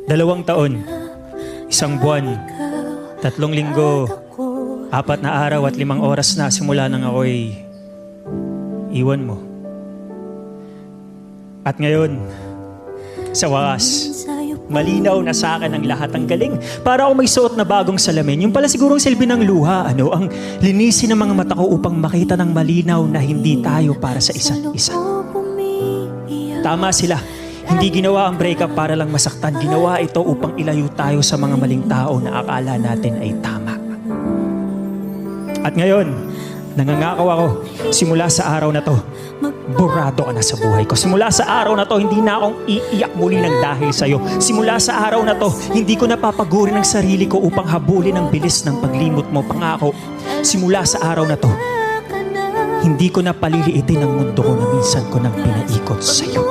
2 taon, 1 buwan, 3 linggo, 4 na araw at 5 oras na simula nang ako'y iwan mo. At ngayon, sa wakas, malinaw na sa akin ang lahat. Ang galing. Para ako may suot na bagong salamin. Yung pala sigurong silbi ng luha. Ang linisin ng mga mata ko upang makita ng malinaw na hindi tayo para sa isa't isa. Tama sila. Hindi ginawa ang breakup para lang masaktan. Ginawa ito upang ilayo tayo sa mga maling tao na akala natin ay tama. At ngayon, nangangako ako, simula sa araw na to, burado ka na sa buhay ko. Simula sa araw na to, hindi na akong iiyak muli ng dahil sa'yo. Simula sa araw na to, hindi ko napapagurin ang sarili ko upang habulin ang bilis ng paglimot mo. Pangako, simula sa araw na to, hindi ko na paliliitin ang mundo ko na minsan ko nang pinaikot sa'yo.